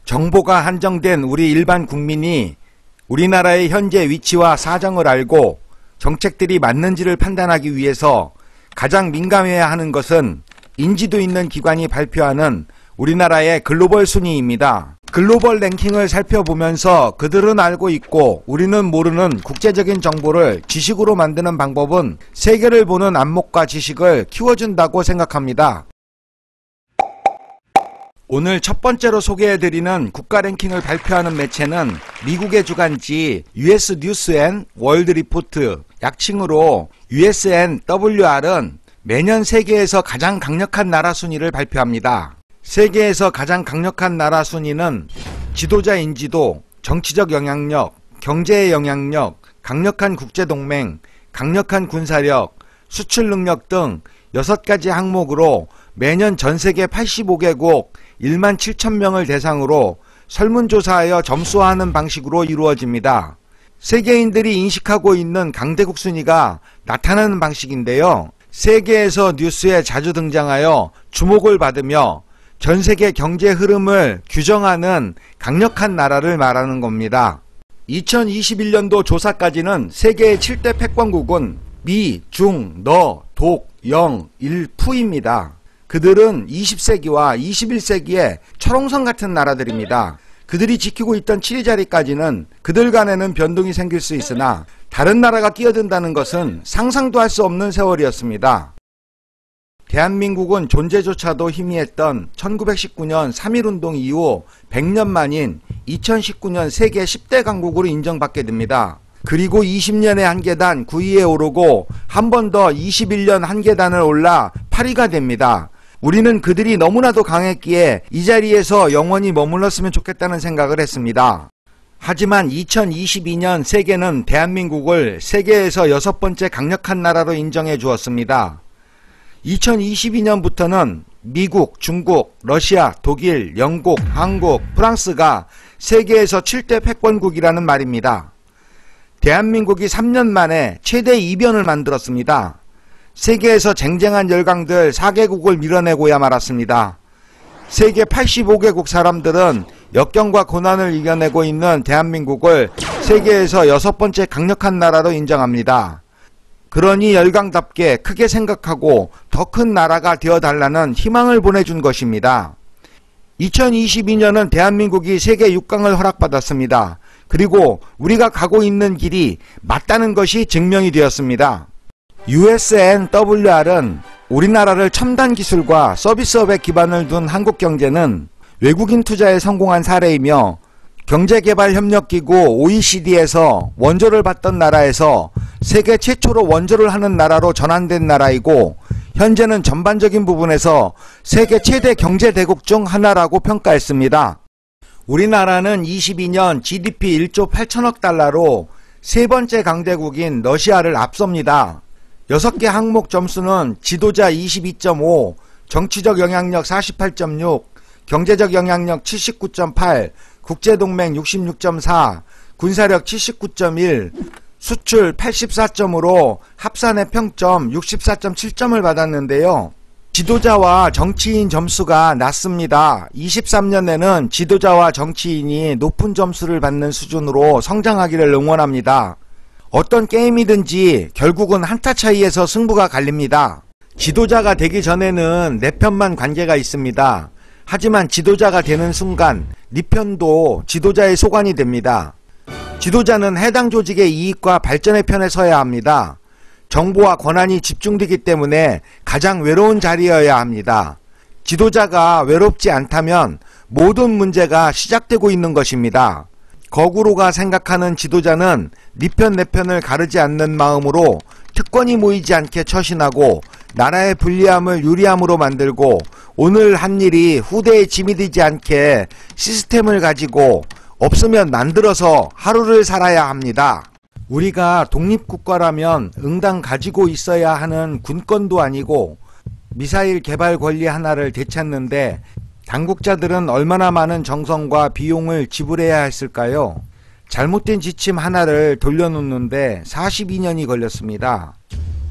정보가 한정된 우리 일반 국민이 우리나라의 현재 위치와 사정을 알고 정책들이 맞는지를 판단하기 위해서 가장 민감해야 하는 것은 인지도 있는 기관이 발표하는 우리나라의 글로벌 순위입니다. 글로벌 랭킹을 살펴보면서 그들은 알고 있고 우리는 모르는 국제적인 정보를 지식으로 만드는 방법은 세계를 보는 안목과 지식을 키워준다고 생각합니다. 오늘 첫 번째로 소개해드리는 국가 랭킹을 발표하는 매체는 미국의 주간지 US 뉴스 앤 월드 리포트, 약칭으로 USNWR은 매년 세계에서 가장 강력한 나라 순위를 발표합니다. 세계에서 가장 강력한 나라 순위는 지도자 인지도, 정치적 영향력, 경제의 영향력, 강력한 국제동맹, 강력한 군사력, 수출 능력 등 6가지 항목으로 매년 전세계 85개국 1만 7천 명을 대상으로 설문조사하여 점수화하는 방식으로 이루어집니다. 세계인들이 인식하고 있는 강대국 순위가 나타나는 방식인데요. 세계에서 뉴스에 자주 등장하여 주목을 받으며 전세계 경제 흐름을 규정하는 강력한 나라를 말하는 겁니다. 2021년도 조사까지는 세계의 7대 패권국은 미, 중, 너, 독, 영, 일, 푸입니다. 그들은 20세기와 21세기의 철옹성 같은 나라들입니다. 그들이 지키고 있던 7위 자리까지는 그들 간에는 변동이 생길 수 있으나 다른 나라가 끼어든다는 것은 상상도 할 수 없는 세월이었습니다. 대한민국은 존재조차도 희미했던 1919년 3.1운동 이후 100년 만인 2019년 세계 10대 강국으로 인정받게 됩니다. 그리고 20년에 한 계단 9위에 오르고 한 번 더 21년 한 계단을 올라 8위가 됩니다. 우리는 그들이 너무나도 강했기에 이 자리에서 영원히 머물렀으면 좋겠다는 생각을 했습니다. 하지만 2022년 세계는 대한민국을 세계에서 6번째 강력한 나라로 인정해 주었습니다. 2022년부터는 미국, 중국, 러시아, 독일, 영국, 한국, 프랑스가 세계에서 7대 패권국이라는 말입니다. 대한민국이 3년 만에 최대 이변을 만들었습니다. 세계에서 쟁쟁한 열강들 4개국을 밀어내고야 말았습니다. 세계 85개국 사람들은 역경과 고난을 이겨내고 있는 대한민국을 세계에서 6번째 강력한 나라로 인정합니다. 그러니 열강답게 크게 생각하고 더 큰 나라가 되어달라는 희망을 보내준 것입니다. 2022년은 대한민국이 세계 6강을 허락받았습니다. 그리고 우리가 가고 있는 길이 맞다는 것이 증명이 되었습니다. USNWR은 우리나라를 첨단 기술과 서비스업에 기반을 둔 한국 경제는 외국인 투자에 성공한 사례이며 경제개발협력기구 OECD에서 원조를 받던 나라에서 세계 최초로 원조를 하는 나라로 전환된 나라이고 현재는 전반적인 부분에서 세계 최대 경제대국 중 하나라고 평가했습니다. 우리나라는 22년 GDP 1조 8천억 달러로 세 번째 강대국인 러시아를 앞섭니다. 6개 항목 점수는 지도자 22.5, 정치적 영향력 48.6, 경제적 영향력 79.8, 국제동맹 66.4, 군사력 79.1, 수출 84점으로 합산의 평점 64.7점을 받았는데요. 지도자와 정치인 점수가 낮습니다. 23년에는 지도자와 정치인이 높은 점수를 받는 수준으로 성장하기를 응원합니다. 어떤 게임이든지 결국은 한타 차이에서 승부가 갈립니다. 지도자가 되기 전에는 내 편만 관계가 있습니다. 하지만 지도자가 되는 순간 네 편도 지도자의 소관이 됩니다. 지도자는 해당 조직의 이익과 발전의 편에 서야 합니다. 정보와 권한이 집중되기 때문에 가장 외로운 자리여야 합니다. 지도자가 외롭지 않다면 모든 문제가 시작되고 있는 것입니다. 거꾸로가 생각하는 지도자는 네 편 내 편을 가르지 않는 마음으로 특권이 모이지 않게 처신하고 나라의 불리함을 유리함으로 만들고 오늘 한 일이 후대에 짐이 되지 않게 시스템을 가지고 없으면 만들어서 하루를 살아야 합니다. 우리가 독립국가라면 응당 가지고 있어야 하는 군권도 아니고 미사일 개발 권리 하나를 되찾는데 당국자들은 얼마나 많은 정성과 비용을 지불해야 했을까요? 잘못된 지침 하나를 돌려놓는데 42년이 걸렸습니다.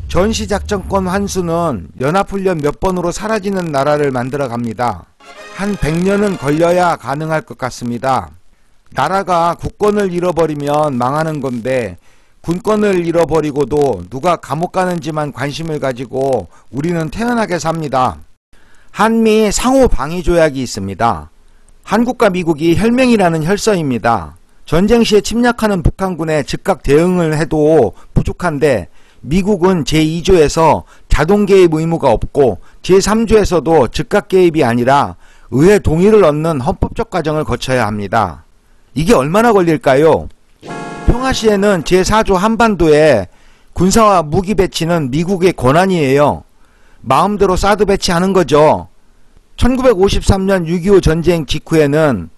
전시작전권 환수는 연합훈련 몇 번으로 사라지는 나라를 만들어 갑니다. 한 100년은 걸려야 가능할 것 같습니다. 나라가 국권을 잃어버리면 망하는 건데 군권을 잃어버리고도 누가 감옥 가는지만 관심을 가지고 우리는 태연하게 삽니다. 한미 상호 방위 조약이 있습니다. 한국과 미국이 혈맹이라는 혈서입니다. 전쟁 시에 침략하는 북한군에 즉각 대응을 해도 부족한데 미국은 제2조에서 자동 개입 의무가 없고 제3조에서도 즉각 개입이 아니라 의회 동의를 얻는 헌법적 과정을 거쳐야 합니다. 이게 얼마나 걸릴까요? 평화시에는 제4조 한반도에 군사와 무기 배치는 미국의 권한이에요. 마음대로 사드 배치하는 거죠. 1953년 6.25 전쟁 직후에는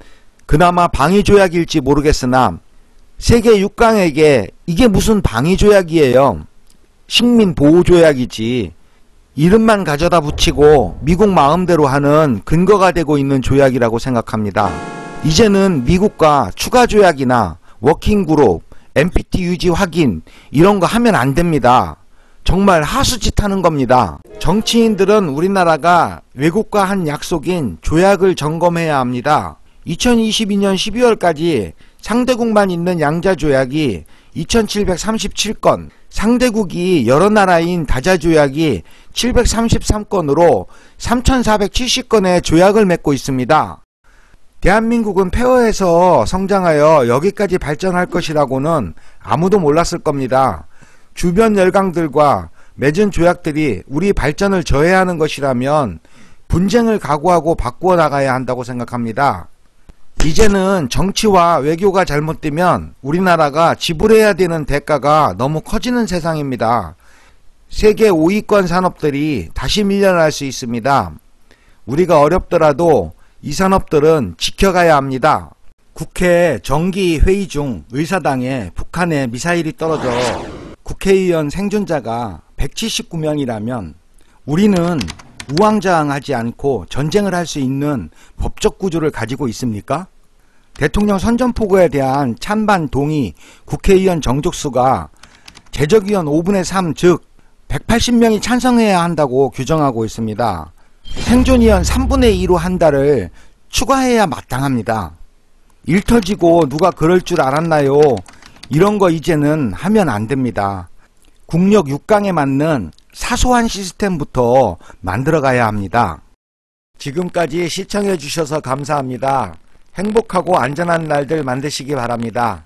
그나마 방위조약일지 모르겠으나 세계 6강에게 이게 무슨 방위조약이에요. 식민보호조약이지. 이름만 가져다 붙이고 미국 마음대로 하는 근거가 되고 있는 조약이라고 생각합니다. 이제는 미국과 추가 조약이나 워킹그룹, NPT 유지 확인 이런 거 하면 안 됩니다. 정말 하수짓 하는 겁니다. 정치인들은 우리나라가 외국과 한 약속인 조약을 점검해야 합니다. 2022년 12월까지 상대국만 있는 양자조약이 2737건, 상대국이 여러 나라인 다자조약이 733건으로 3470건의 조약을 맺고 있습니다. 대한민국은 폐허에서 성장하여 여기까지 발전할 것이라고는 아무도 몰랐을 겁니다. 주변 열강들과 맺은 조약들이 우리 발전을 저해하는 것이라면 분쟁을 각오하고 바꾸어 나가야 한다고 생각합니다. 이제는 정치와 외교가 잘못되면 우리나라가 지불해야 되는 대가가 너무 커지는 세상입니다. 세계 5위권 산업들이 다시 밀려날 수 있습니다. 우리가 어렵더라도 이 산업들은 지켜가야 합니다. 국회 정기회의 중 의사당에 북한의 미사일이 떨어져 국회의원 생존자가 179명이라면 우리는 우왕좌왕하지 않고 전쟁을 할 수 있는 법적 구조를 가지고 있습니까? 대통령 선전포고에 대한 찬반 동의 국회의원 정족수가 제적의원 5분의 3, 즉 180명이 찬성해야 한다고 규정하고 있습니다. 생존의원 3분의 2로 한 달을 추가해야 마땅합니다. 일 터지고 누가 그럴 줄 알았나요? 이런 거 이제는 하면 안 됩니다. 국력 6강에 맞는 사소한 시스템부터 만들어가야 합니다. 지금까지 시청해 주셔서 감사합니다. 행복하고 안전한 날들 만드시기 바랍니다.